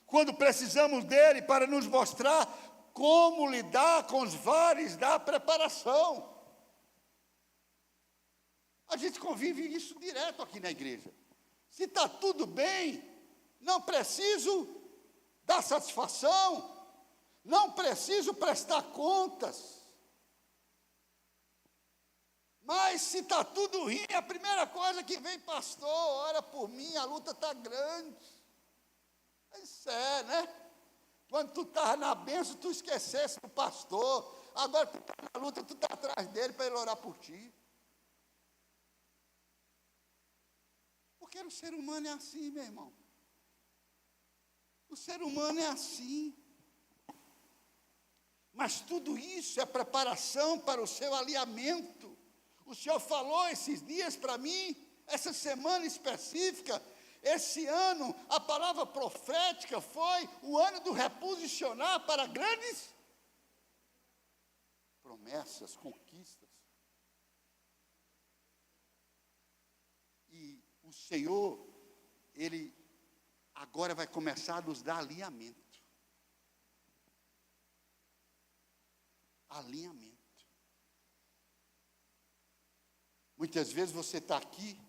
quando precisamos dele para nos mostrar como lidar com os vales da preparação. A gente convive isso direto aqui na igreja. Se está tudo bem, não preciso dar satisfação, não preciso prestar contas. Mas se está tudo ruim, a primeira coisa que vem: pastor, ora por mim, a luta está grande. Isso é, né? Quando tu estava na bênção, tu esquecesse do pastor. Agora tu está na luta, tu está atrás dele para ele orar por ti. Porque o ser humano é assim, meu irmão. O ser humano é assim. Mas tudo isso é preparação para o seu alinhamento. O Senhor falou esses dias para mim, essa semana específica, esse ano, a palavra profética foi o ano do reposicionar para grandes promessas, conquistas. E o Senhor, Ele agora vai começar a nos dar alinhamento. Alinhamento. Muitas vezes você está aqui,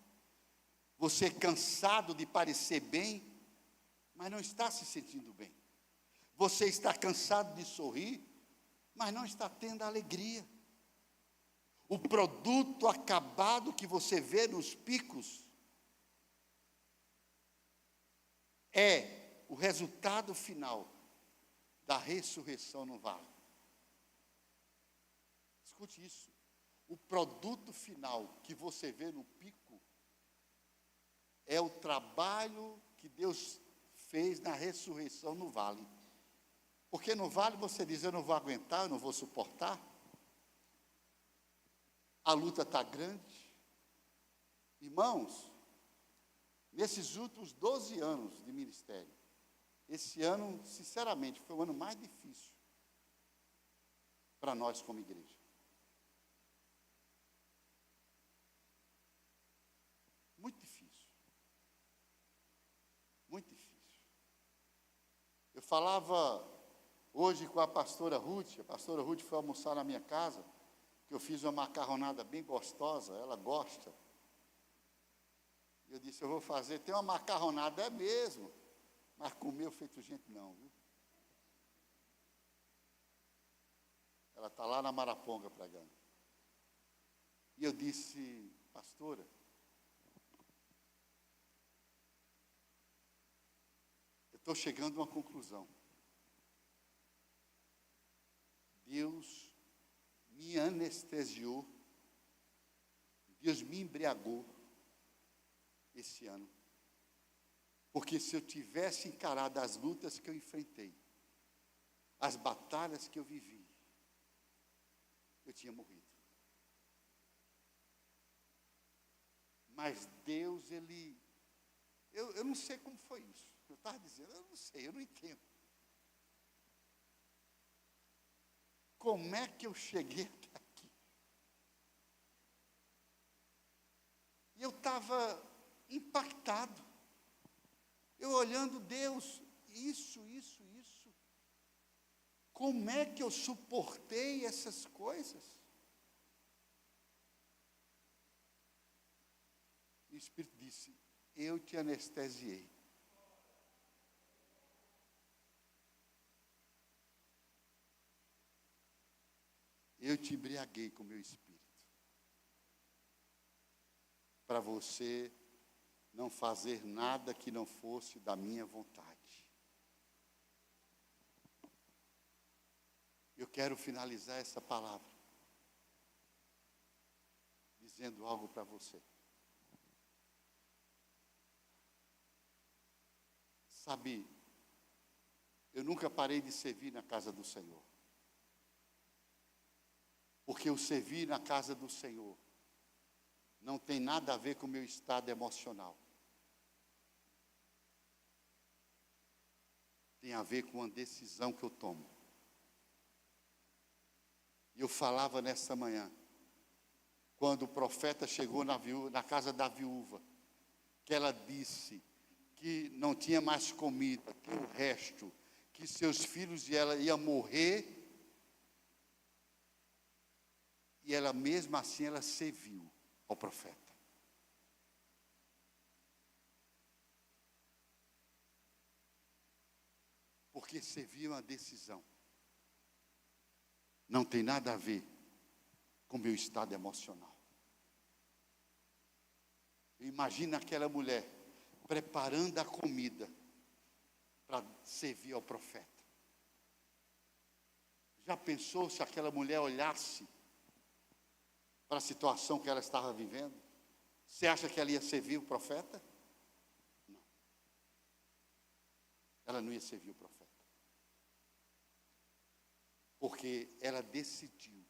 você é cansado de parecer bem, mas não está se sentindo bem. Você está cansado de sorrir, mas não está tendo alegria. O produto acabado que você vê nos picos é o resultado final da ressurreição no vale. Escute isso. O produto final que você vê no pico é o trabalho que Deus fez na ressurreição no vale. Porque no vale você diz, eu não vou aguentar, eu não vou suportar. A luta está grande. Irmãos, nesses últimos 12 anos de ministério, esse ano, sinceramente, foi o ano mais difícil para nós como igreja. Muito difícil. Muito difícil. Eu falava hoje com a pastora Ruth foi almoçar na minha casa, que eu fiz uma macarronada bem gostosa, ela gosta. Eu disse, eu vou fazer, tem uma macarronada, é mesmo, mas comeu feito gente não, viu? Ela está lá na Maraponga pregando. E eu disse, pastora, eu estou chegando a uma conclusão. Deus me anestesiou, Deus me embriagou esse ano. Porque se eu tivesse encarado as lutas que eu enfrentei, as batalhas que eu vivi, eu tinha morrido. Mas Deus, eu não sei como foi isso. Eu estava dizendo, eu não sei, eu não entendo. Como é que eu cheguei até aqui? E eu estava impactado. Eu olhando, Deus, isso. Como é que eu suportei essas coisas? E o Espírito disse, eu te anestesiei. Eu te embriaguei com o meu espírito. Para você não fazer nada que não fosse da minha vontade. Eu quero finalizar essa palavra dizendo algo para você. Sabe, eu nunca parei de servir na casa do Senhor. Porque o servir na casa do Senhor não tem nada a ver com o meu estado emocional. Tem a ver com a decisão que eu tomo. E eu falava nessa manhã, quando o profeta chegou na casa da viúva, que ela disse que não tinha mais comida, que o resto, que seus filhos e ela iam morrer, e ela mesmo assim, ela serviu ao profeta. Porque servir é uma decisão. Não tem nada a ver com o meu estado emocional. Imagina aquela mulher preparando a comida para servir ao profeta. Já pensou se aquela mulher olhasse para a situação que ela estava vivendo? Você acha que ela ia servir o profeta? Não. Ela não ia servir o profeta. Porque ela decidiu.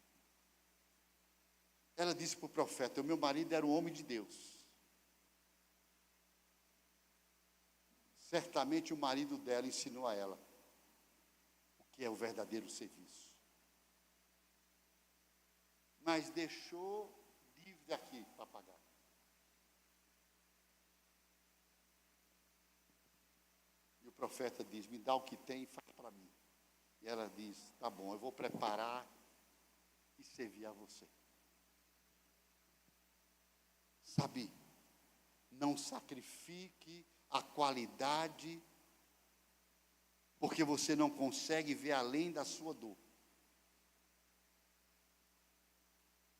Ela disse para o profeta, o meu marido era um homem de Deus. Certamente o marido dela ensinou a ela o que é o verdadeiro serviço. Mas deixou dívida aqui para pagar. E o profeta diz, me dá o que tem e faz para mim. E ela diz, tá bom, eu vou preparar e servir a você. Sabe, não sacrifique a qualidade, porque você não consegue ver além da sua dor.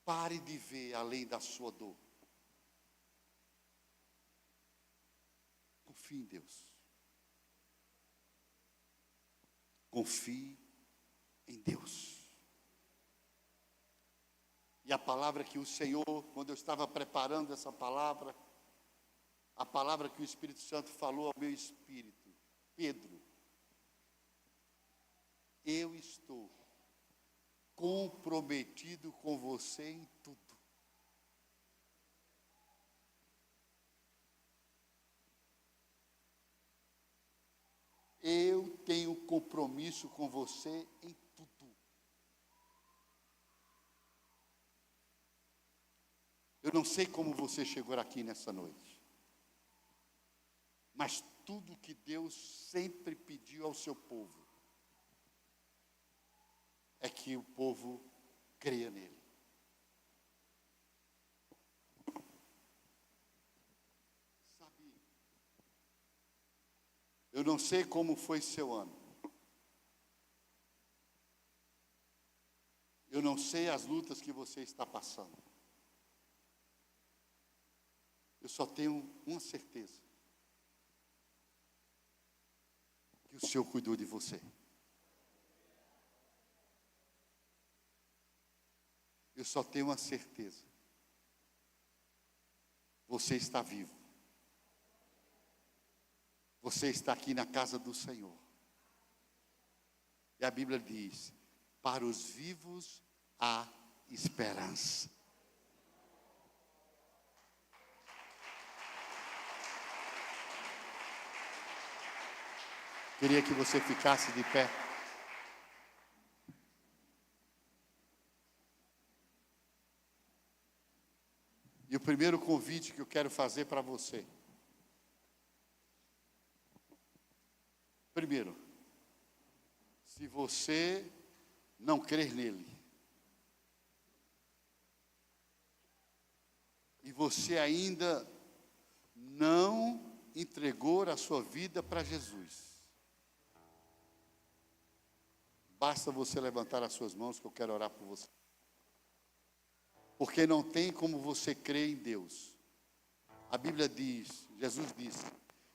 Pare de ver além da sua dor. Confie em Deus. Confie em Deus. E a palavra que o Senhor, quando eu estava preparando essa palavra, a palavra que o Espírito Santo falou ao meu espírito: Pedro, eu estou comprometido com você em tudo. Eu tenho compromisso com você em tudo. Eu não sei como você chegou aqui nessa noite, mas tudo que Deus sempre pediu ao seu povo é que o povo creia nele. Sabe, eu não sei como foi seu ano. Eu não sei as lutas que você está passando. Eu só tenho uma certeza: que o Senhor cuidou de você. Eu só tenho uma certeza: você está vivo. Você está aqui na casa do Senhor. E a Bíblia diz: para os vivos há esperança. Queria que você ficasse de pé. E o primeiro convite que eu quero fazer para você. Primeiro, se você não crer nele, e você ainda não entregou a sua vida para Jesus, basta você levantar as suas mãos que eu quero orar por você. Porque não tem como você crer em Deus. A Bíblia diz, Jesus disse: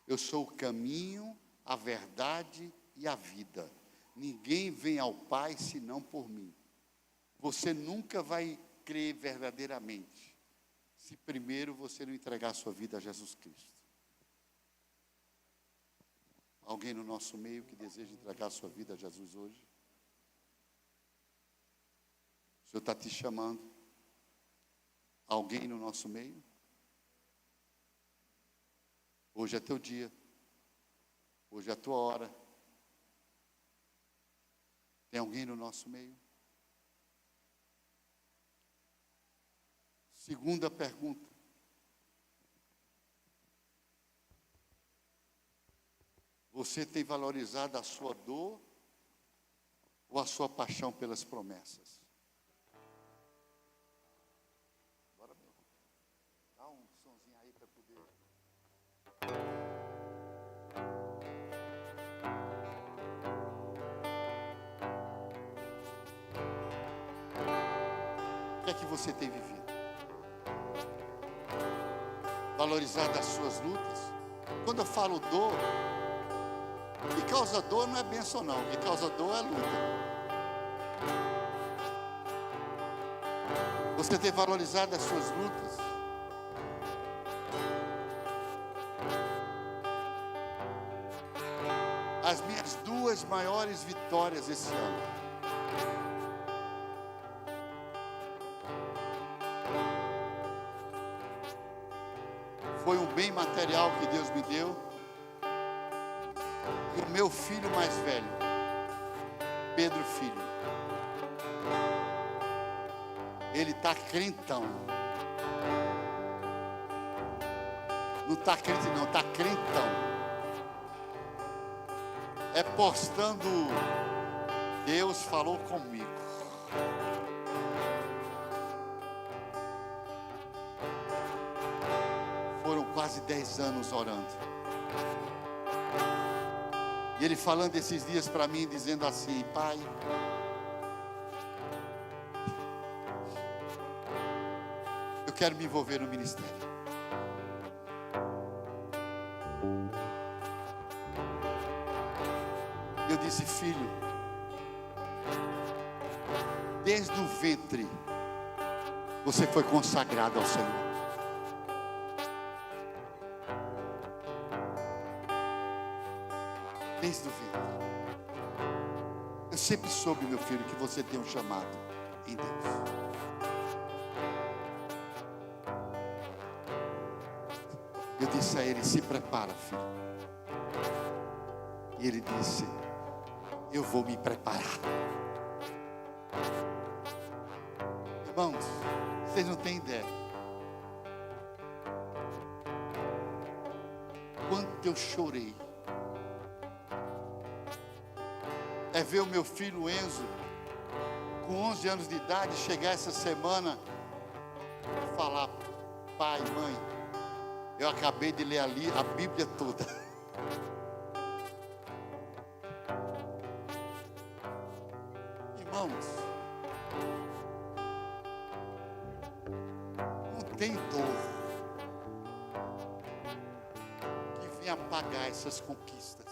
eu sou o caminho, a verdade e a vida. Ninguém vem ao Pai senão por mim. Você nunca vai crer verdadeiramente se primeiro você não entregar a sua vida a Jesus Cristo. Alguém no nosso meio que deseja entregar a sua vida a Jesus hoje? O Senhor está te chamando. Alguém no nosso meio? Hoje é teu dia. Hoje é a tua hora. Tem alguém no nosso meio? Segunda pergunta. Você tem valorizado a sua dor ou a sua paixão pelas promessas? Bora, meu. Dá um sonzinho aí para poder. O que é que você tem vivido? Valorizado as suas lutas? Quando eu falo dor, o que causa dor não é bênção não, o que causa dor é luta. Você tem valorizado as suas lutas? As minhas duas maiores vitórias esse ano foi um bem material que Deus me deu. E o meu filho mais velho, Pedro Filho, ele está crentão. Não está crente não, está crentão. É postando, Deus falou comigo. Foram quase 10 anos orando. E ele falando esses dias para mim, dizendo assim: pai, eu quero me envolver no ministério. Eu disse: filho, desde o ventre você foi consagrado ao Senhor. Desde o ventre. Eu sempre soube, meu filho, que você tem um chamado em Deus. Eu disse a ele: se prepara, filho. E ele disse: eu vou me preparar. Irmãos, vocês não têm ideia quanto eu chorei. É ver o meu filho Enzo, com 11 anos de idade, chegar essa semana e falar: pai, mãe, eu acabei de ler ali a Bíblia toda. Irmãos, não tem dor que venha apagar essas conquistas.